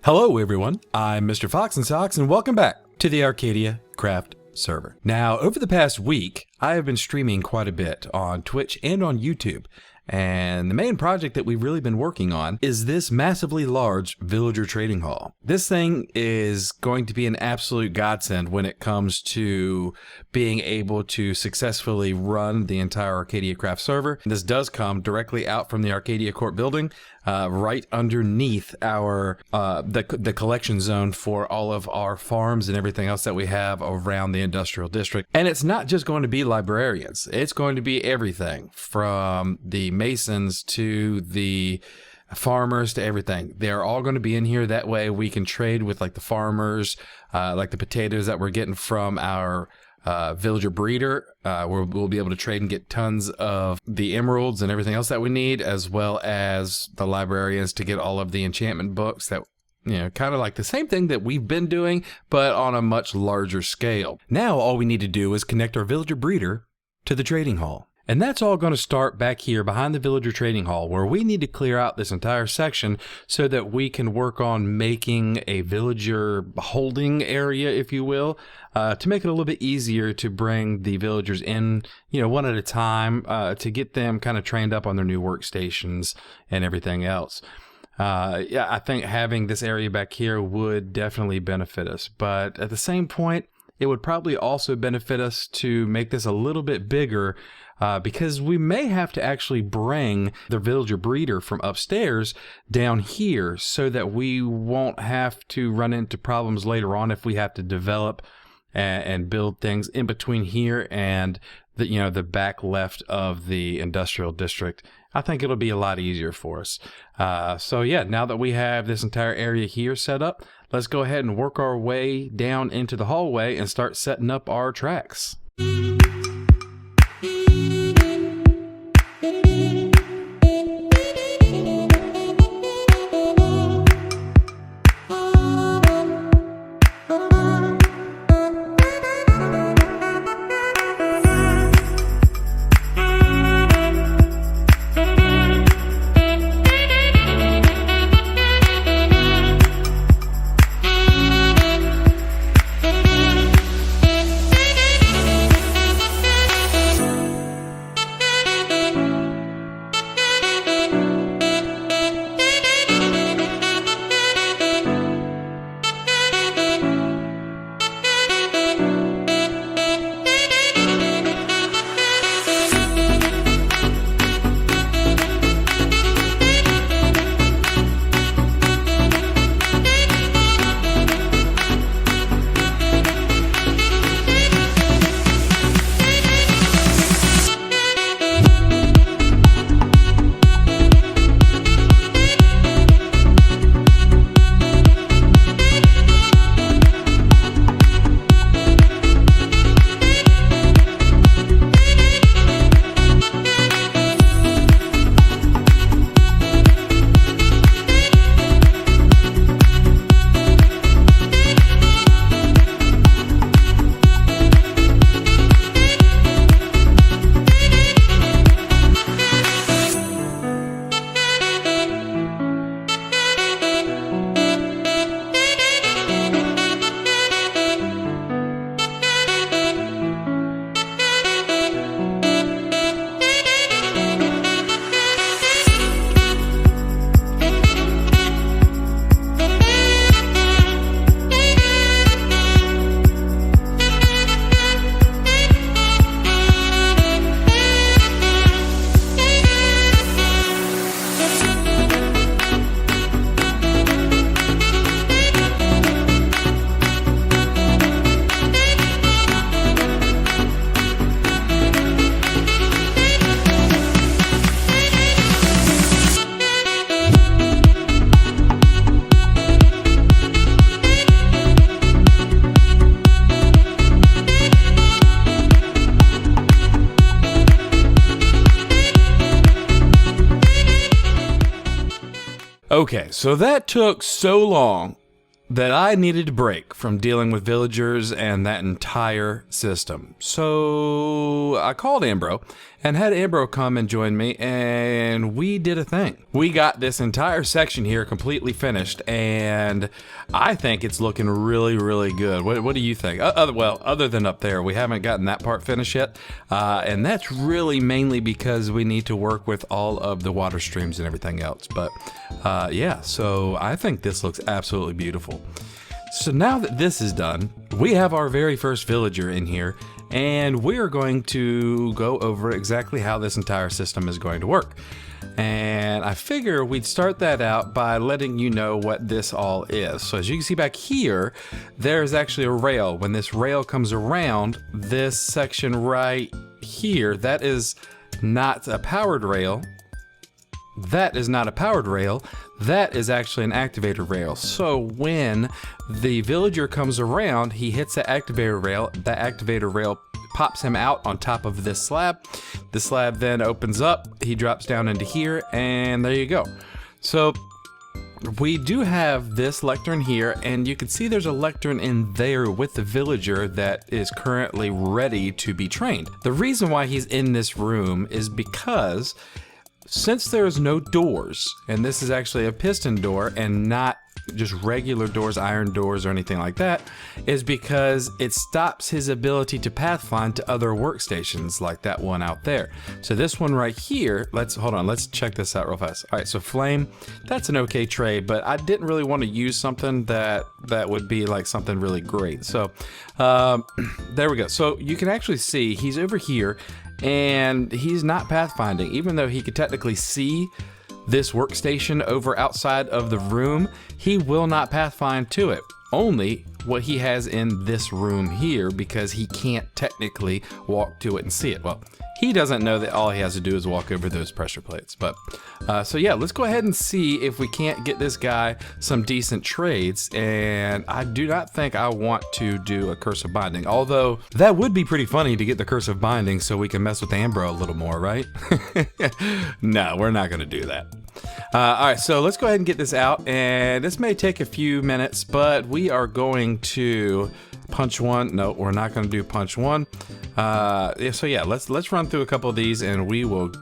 Hello everyone, I'm MrFoxinSocks and welcome back to the Arcadiacraft server. Now, over the past week, I have been streaming quite a bit on Twitch and on YouTube. And the main project that we've really been working on is this massively large villager trading hall. This thing is going to be an absolute godsend when it comes to being able to successfully run the entire Arcadiacraft server. This does come directly out from the Arcadia Court building, right underneath our the collection zone for all of our farms and everything else that we have around the industrial district. And it's not just going to be librarians. It's going to be everything from the masons to the farmers to everything. They're all going to be in here. That way we can trade with like the farmers, like the potatoes that we're getting from our villager breeder. We'll be able to trade and get tons of the emeralds and everything else that we need, as well as the librarians to get all of the enchantment books that, you know, kind of like the same thing that we've been doing, but on a much larger scale. Now all we need to do is connect our villager breeder to the trading hall. And that's all going to start back here behind the villager trading hall, where we need to clear out this entire section so that we can work on making a villager holding area, if you will, to make it a little bit easier to bring the villagers in, you know, one at a time, to get them kind of trained up on their new workstations and everything else. Yeah, I think having this area back here would definitely benefit us, but at the same point, it would probably also benefit us to make this a little bit bigger, because we may have to actually bring the villager breeder from upstairs down here so that we won't have to run into problems later on if we have to develop and build things in between here and the, you know, the back left of the industrial district. I think it'll be a lot easier for us. So yeah, now that we have this entire area here set up, let's go ahead and work our way down into the hallway and start setting up our tracks. Okay, so that took so long that I needed to break from dealing with villagers and that entire system. So I called Anbro and had Anbro come and join me, and we did a thing. We got this entire section here completely finished, and I think it's looking really, really good. What do you think? Well, other than up there, we haven't gotten that part finished yet, and that's really mainly because we need to work with all of the water streams and everything else. But yeah, so I think this looks absolutely beautiful. So now that this is done, we have our very first villager in here, and we're going to go over exactly how this entire system is going to work. And I figure we'd start that out by letting you know what this all is. So as you can see back here, there's actually a rail. When this rail comes around, this section right here, that is not a powered rail. That is not a powered rail. That is actually an activator rail. So when the villager comes around, he hits the activator rail. That activator rail pops him out on top of this slab. The slab then opens up. He drops down into here, and there you go. So we do have this lectern here, and you can see there's a lectern in there with the villager that is currently ready to be trained. The reason why he's in this room is because since there's no doors, and this is actually a piston door and not just regular doors, iron doors or anything like that, is because it stops his ability to pathfind to other workstations like that one out there. So this one right here, let's check this out real fast. All right, so flame, that's an okay trade, but I didn't really want to use something that would be like something really great. So there we go. So you can actually see he's over here, and he's not pathfinding, even though he could technically see this workstation over outside of the room. He will not pathfind to it, only what he has in this room here, because he can't technically walk to it and see it. Well, he doesn't know that all he has to do is walk over those pressure plates. But so yeah, let's go ahead and see if we can't get this guy some decent trades. And I do not think I want to do a curse of binding, although that would be pretty funny to get the curse of binding so we can mess with Anbro a little more, right? No, we're not going to do that. All right, so let's go ahead and get this out, and this may take a few minutes, but we are going to punch one. No, we're not going to do punch one. So yeah, let's run through a couple of these, and we will.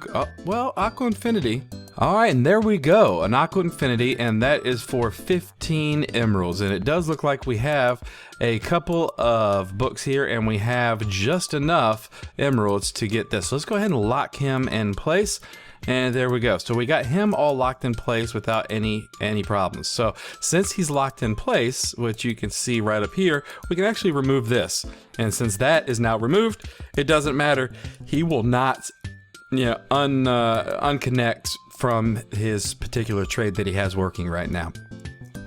Well, Aqua Infinity. All right, and there we go, an Aqua Infinity, and that is for 15 emeralds. And it does look like we have a couple of books here, and we have just enough emeralds to get this. So let's go ahead and lock him in place. And there we go. So we got him all locked in place without any problems. So since he's locked in place, which you can see right up here, we can actually remove this. And since that is now removed, it doesn't matter. He will not, unconnect from his particular trade that he has working right now.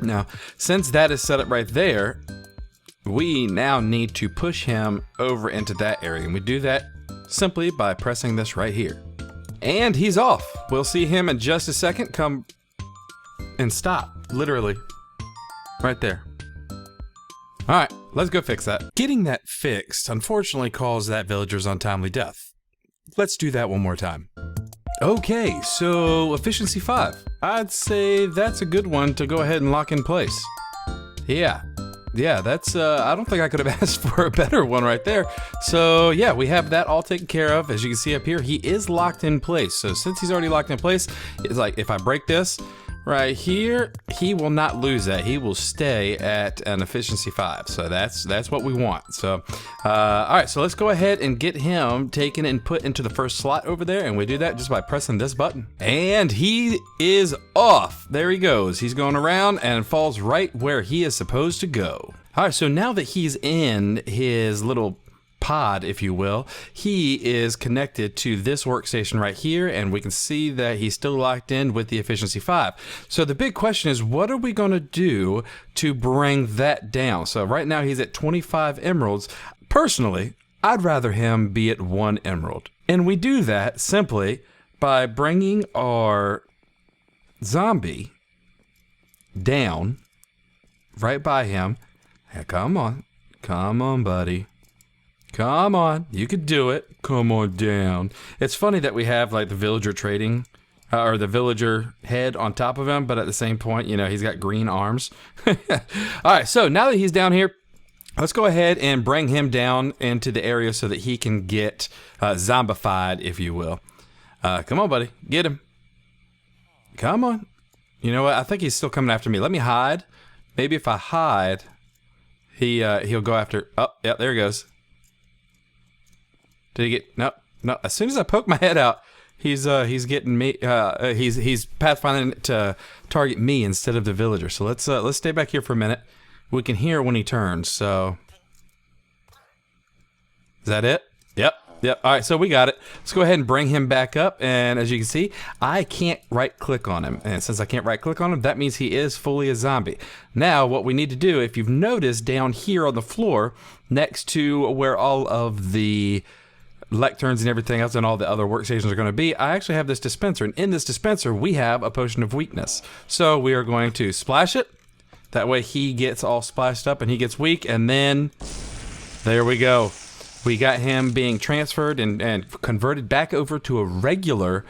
Now, since that is set up right there, we now need to push him over into that area. And we do that simply by pressing this right here. And he's off. We'll see him in just a second come and stop, literally, right there. All right, let's go fix that. Getting that fixed unfortunately caused that villager's untimely death. Let's do that one more time. Okay, so efficiency 5. I'd say that's a good one to go ahead and lock in place. Yeah, that's, I don't think I could have asked for a better one right there. So yeah, we have that all taken care of. As you can see up here, he is locked in place. So since he's already locked in place, it's like if I break this right here, he will not lose that. He will stay at an efficiency 5. So that's what we want. So, all right, so let's go ahead and get him taken and put into the first slot over there. And we do that just by pressing this button. And he is off. There he goes. He's going around and falls right where he is supposed to go. All right, so now that he's in his little pod, if you will, he is connected to this workstation right here, and we can see that he's still locked in with the efficiency 5. So the big question is, what are we going to do to bring that down? So right now he's at 25 emeralds. Personally, I'd rather him be at 1 emerald. And we do that simply by bringing our zombie down right by him. Hey, come on, buddy. Come on, you could do it. Come on down. It's funny that we have like the villager trading or the villager head on top of him, but at the same point, you know, he's got green arms. All right, so now that he's down here, let's go ahead and bring him down into the area so that he can get zombified, if you will. Come on, buddy. Get him. Come on. You know what? I think he's still coming after me. Let me hide. Maybe if I hide, he'll go after... Oh, yeah, there he goes. Did he get... No, no. As soon as I poke my head out, he's getting me... he's pathfinding to target me instead of the villager. So let's stay back here for a minute. We can hear when he turns, so... Is that it? Yep. Yep. All right, so we got it. Let's go ahead and bring him back up. And as you can see, I can't right-click on him. And since I can't right-click on him, that means he is fully a zombie. Now, what we need to do, if you've noticed down here on the floor, next to where all of the lecterns and everything else and all the other workstations are going to be, I actually have this dispenser. And in this dispenser, we have a potion of weakness. So we are going to splash it. That way he gets all splashed up and he gets weak. And then, there we go. We got him being transferred and converted back over to a regular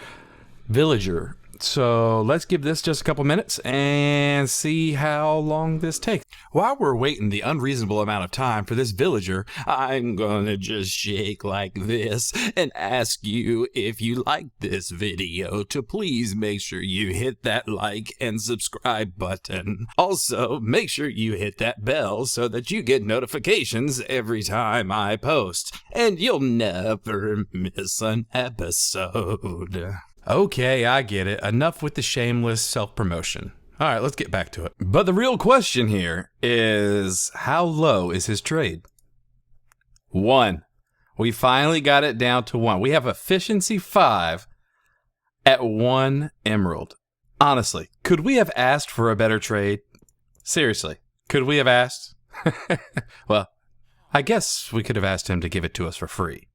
villager. So let's give this just a couple minutes and see how long this takes. While we're waiting the unreasonable amount of time for this villager, I'm gonna just shake like this and ask you, if you like this video, to please make sure you hit that like and subscribe button. Also, make sure you hit that bell so that you get notifications every time I post, and you'll never miss an episode. Okay, I get it. Enough with the shameless self-promotion. All right, let's get back to it. But the real question here is, how low is his trade? 1. We finally got it down to 1. We have efficiency 5 at 1 emerald. Honestly, could we have asked for a better trade? Seriously, could we have asked? Well, I guess we could have asked him to give it to us for free.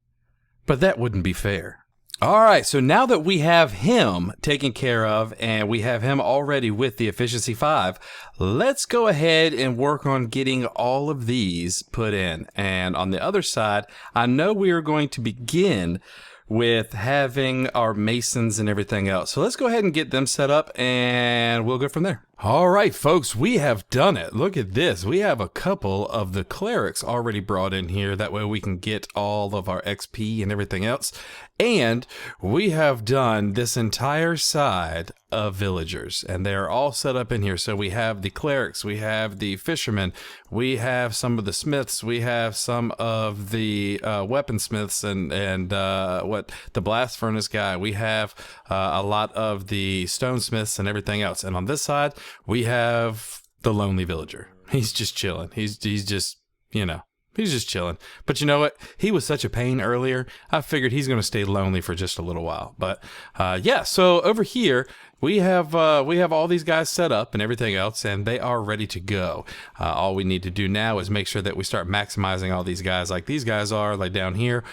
But that wouldn't be fair. All right, so now that we have him taken care of and we have him already with the efficiency 5, let's go ahead and work on getting all of these put in. And on the other side, I know we are going to begin with having our masons and everything else. So let's go ahead and get them set up and we'll go from there. All right, folks, we have done it. Look at this. We have a couple of the clerics already brought in here. That way we can get all of our XP and everything else. And we have done this entire side of villagers, and they are all set up in here. So we have the clerics, we have the fishermen, we have some of the smiths, we have some of the weaponsmiths and the blast furnace guy. We have a lot of the stonesmiths and everything else. And on this side, we have the lonely villager. He's just chilling. He's just, you know, he's just chilling. But you know what? He was such a pain earlier. I figured he's going to stay lonely for just a little while. But yeah, so over here, we have all these guys set up and everything else, and they are ready to go. All we need to do now is make sure that we start maximizing all these guys like these guys are. Like down here,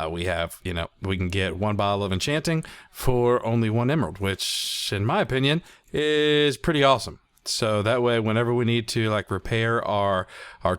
we have, you know, we can get 1 bottle of enchanting for only 1 emerald, which in my opinion is pretty awesome. So that way, whenever we need to like repair our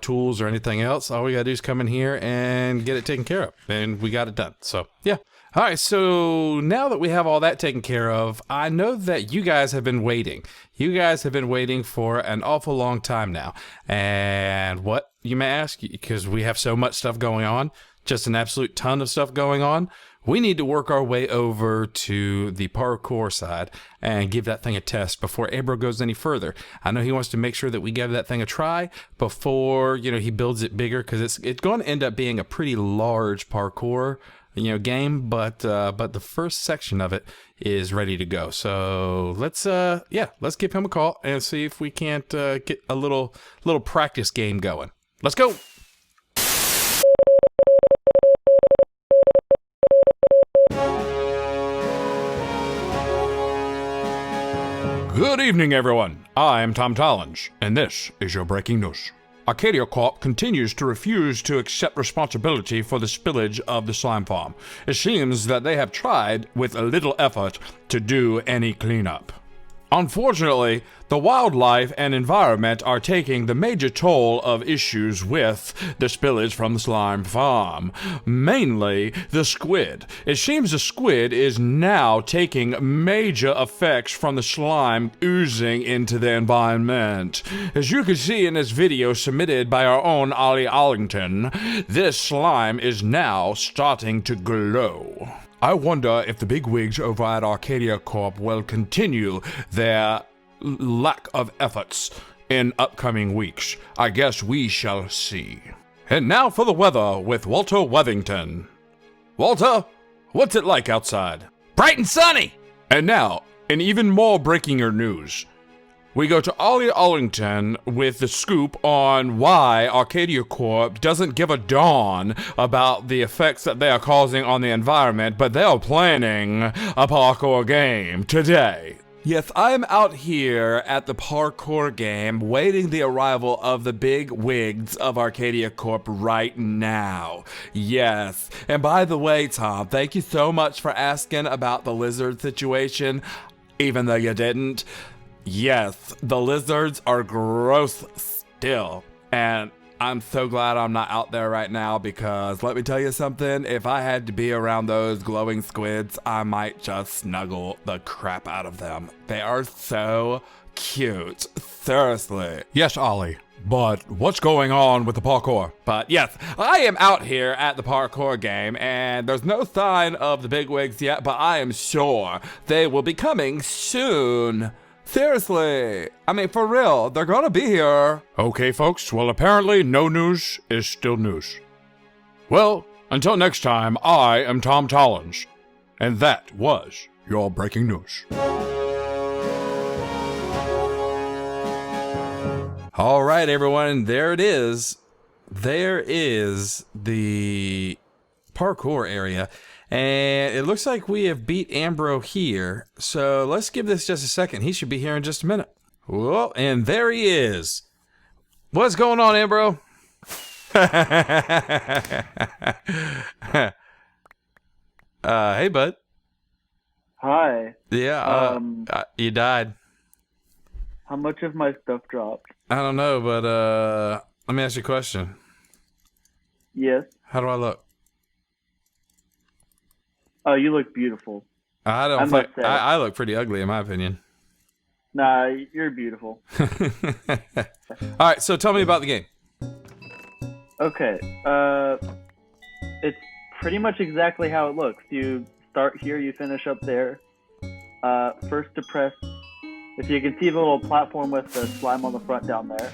tools or anything else, all we gotta do is come in here and get it taken care of, and we got it done. So yeah. All right, so now that we have all that taken care of, I know that you guys have been waiting. You guys have been waiting for an awful long time now. And what, you may ask, because we have so much stuff going on, just an absolute ton of stuff going on, we need to work our way over to the parkour side and give that thing a test before Anbro goes any further. I know he wants to make sure that we give that thing a try before, you know, he builds it bigger, because it's going to end up being a pretty large parkour, you know, game, but the first section of it is ready to go. So let's give him a call and see if we can't get a little practice game going. Let's go. Good evening, everyone. I'm Tom Tallenge, and this is your breaking news. Arcadiacraft continues to refuse to accept responsibility for the spillage of the slime farm. It seems that they have tried with a little effort to do any cleanup. Unfortunately, the wildlife and environment are taking the major toll of issues with the spillage from the slime farm. Mainly the squid. It seems the squid is now taking major effects from the slime oozing into the environment. As you can see in this video submitted by our own Ollie Allington, this slime is now starting to glow. I wonder if the bigwigs over at Arcadia Corp will continue their lack of efforts in upcoming weeks. I guess we shall see. And now for the weather with Walter Wethington. Walter, what's it like outside? Bright and sunny! And now, in even more breaking news, we go to Ollie Allington with the scoop on why Arcadia Corp doesn't give a darn about the effects that they are causing on the environment, but they are planning a parkour game today. Yes, I'm out here at the parkour game waiting the arrival of the big wigs of Arcadia Corp right now. Yes, and by the way, Tom, thank you so much for asking about the lizard situation, even though you didn't. Yes, the lizards are gross still, and I'm so glad I'm not out there right now because let me tell you something, if I had to be around those glowing squids, I might just snuggle the crap out of them. They are so cute, seriously. Yes, Ollie, but what's going on with the parkour? But yes, I am out here at the parkour game, and there's no sign of the bigwigs yet, but I am sure they will be coming soon. Seriously, I mean, for real, they're gonna be here. Okay, folks, well, apparently no news is still news. Well, until next time, I am Tom Tollins, and that was your breaking news. All right, everyone, there it is. There is the parkour area. And it looks like we have beat Anbro here. So let's give this just a second. He should be here in just a minute. Whoa, and there he is. What's going on, Anbro? Hey, bud. Hi. Yeah, you died. How much of my stuff dropped? I don't know, but let me ask you a question. Yes. How do I look? Oh, you look beautiful. I don't think I look pretty ugly in my opinion. Nah, you're beautiful. All right, so tell me about the game. Okay. It's pretty much exactly how it looks. You start here, you finish up there. First to press, if you can see the little platform with the slime on the front down there.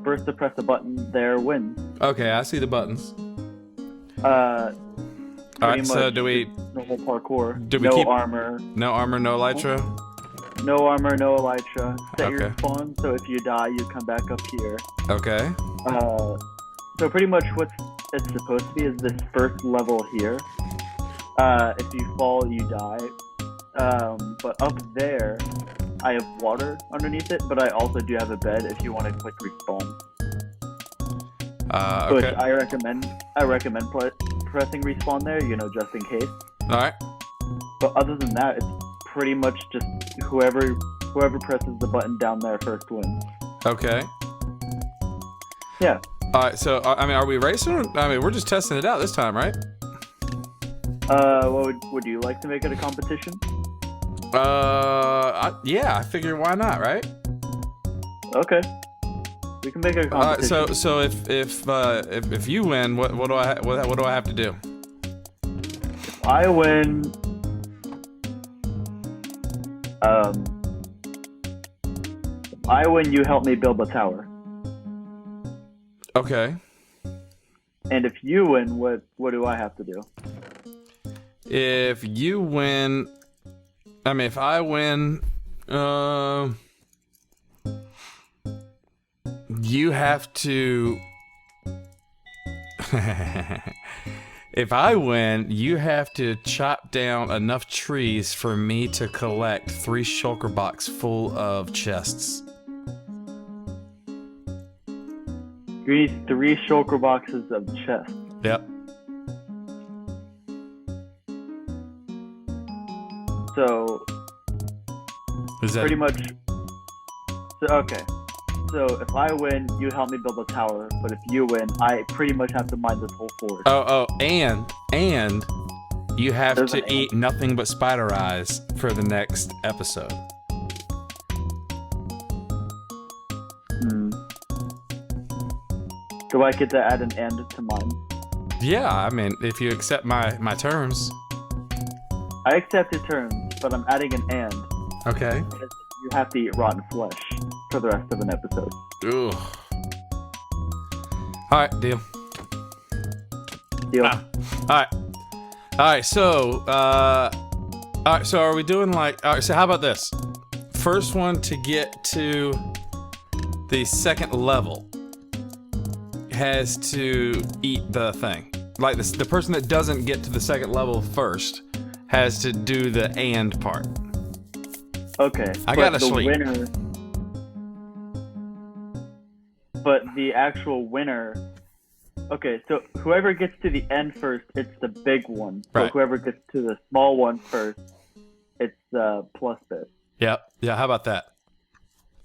First to press the button there wins. Okay, I see the buttons. All right, so do we normal parkour? Do we no keep armor? No armor, no elytra. No armor, no elytra. Set your Okay. spawn, so if you die, you come back up here. Okay. So pretty much what it's supposed to be is this first level here. If you fall, you die. But up there, I have water underneath it, but I also do have a bed if you want to click respawn. Okay. Which I recommend pressing respawn there, you know, just in case. All right. But other than that, it's pretty much just whoever presses the button down there first wins. Okay. Yeah. All right. So I mean, are we racing? I mean, we're just testing it out this time, right? Would you like to make it a competition? Yeah. I figure why not, right? Okay. We can make it a competition. So if you win, what do I have to do? If I win, you help me build the tower. Okay. And if you win, what do I have to do? If you win, I mean, if I win, you have to. If I win, you have to chop down enough trees for me to collect 3 shulker box full of chests. You need 3 shulker boxes of chests. Yep. So Is that pretty much. So, okay. So if I win, you help me build a tower. But if you win, I pretty much have to mine this whole forest. and you have There's to an eat nothing but spider eyes for the next episode. Do I get to add an and to mine? Yeah, I mean, if you accept my terms. I accept your terms, but I'm adding an and. Okay. You have to eat rotten flesh for the rest of an episode. Ugh. All right, deal. Deal. All right. So, are we doing like? All right. So, how about this? First one to get to the second level has to eat the thing. Like this, the person that doesn't get to the second level first has to do the and part. Okay. I gotta sleep. But the actual winner. Okay, so whoever gets to the end first, it's the big one. So Right. whoever gets to the small one first, it's plus this. Yep. Yeah. How about that?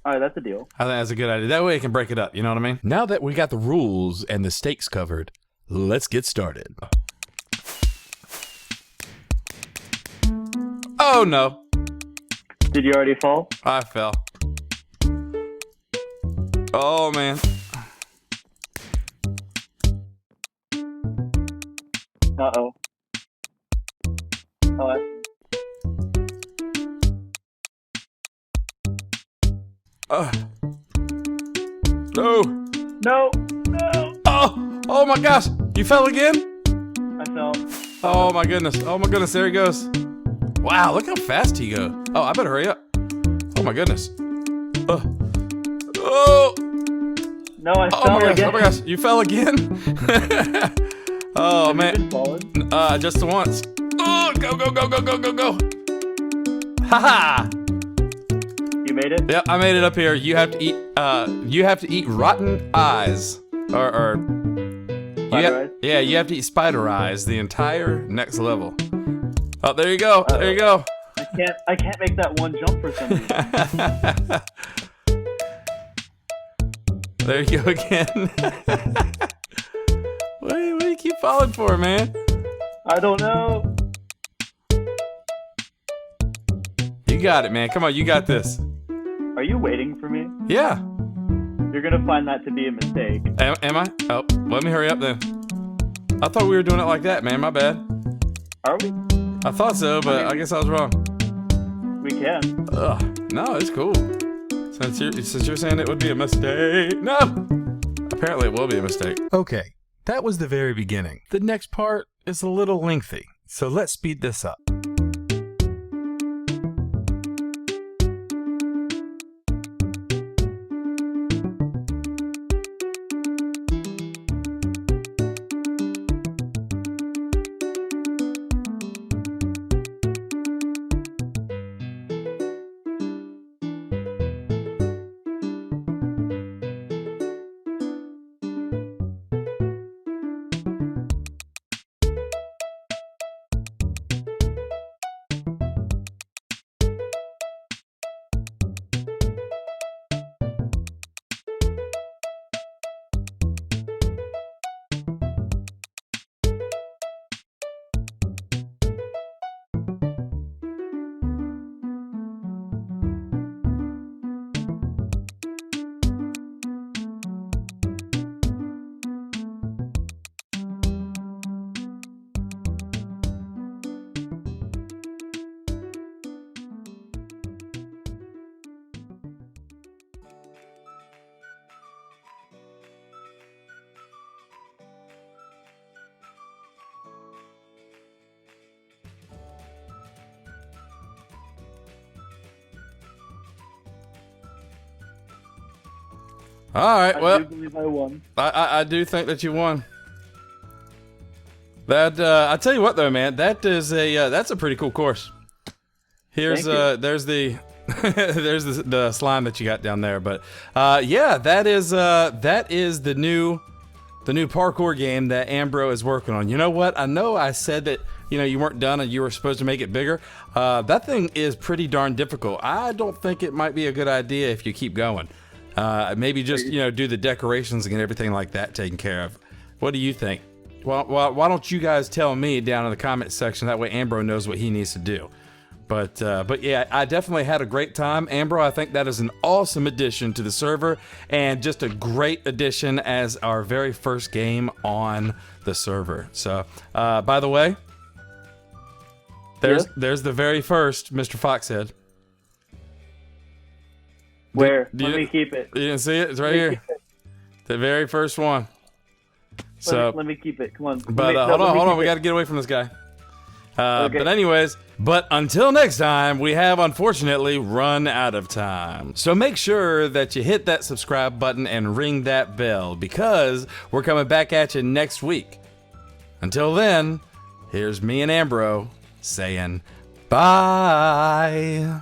All right, that's a deal. I think that's a good idea. That way it can break it up. You know what I mean? Now that we got the rules and the stakes covered, let's get started. Oh no. Did you already fall? I fell. Oh man. Uh-oh. Oh, No. No! No! Oh my gosh. You fell again? I fell. Oh my goodness. Oh my goodness. There he goes. Wow. Look how fast he goes. Oh, I better hurry up. Oh my goodness. Oh. No, I Oh fell my gosh. again. Oh my gosh. You fell again? Oh Have man. you been falling? Just once. Oh, go, go, go, go, go, go, go. Haha. You made it? Yep, I made it up here. You have to eat rotten eyes. Or Spider eyes? Yeah, you have to eat spider eyes the entire next level. Oh, there you go. There you go. I can't make that one jump for some reason. There you go again. What do you keep falling for, man? I don't know. You got it, man. Come on, you got this. Are you waiting for me? Yeah. You're gonna find that to be a mistake. Am I? Oh, let me hurry up then. I thought we were doing it like that, man. My bad. Are we? I thought so, but I guess I was wrong. We can. Ugh. No, it's cool. Since you're saying it would be a mistake. No! Apparently it will be a mistake. Okay, that was the very beginning. The next part is a little lengthy, so let's speed this up. All right, well, I do believe I won. I do think that you won. That I tell you what though, man, that is that's a pretty cool course. Here's there's the there's the slime that you got down there, but yeah, that is the new parkour game that Anbro is working on. You know what? I know I said that you weren't done and you were supposed to make it bigger. That thing is pretty darn difficult. I don't think it might be a good idea if you keep going. Maybe just, do the decorations and get everything like that taken care of. What do you think? Well, why don't you guys tell me down in the comment section? That way Anbro knows what he needs to do. But yeah, I definitely had a great time. Anbro, I think that is an awesome addition to the server and just a great addition as our very first game on the server. So, by the way, there's the very first Mr. Foxhead. Where? Let me keep it. You didn't see it? It's right here. The very first one. So let me keep it. Come on. But hold on. We got to get away from this guy. Okay. But anyways, until next time, we have unfortunately run out of time. So make sure that you hit that subscribe button and ring that bell because we're coming back at you next week. Until then, here's me and Anbro saying bye.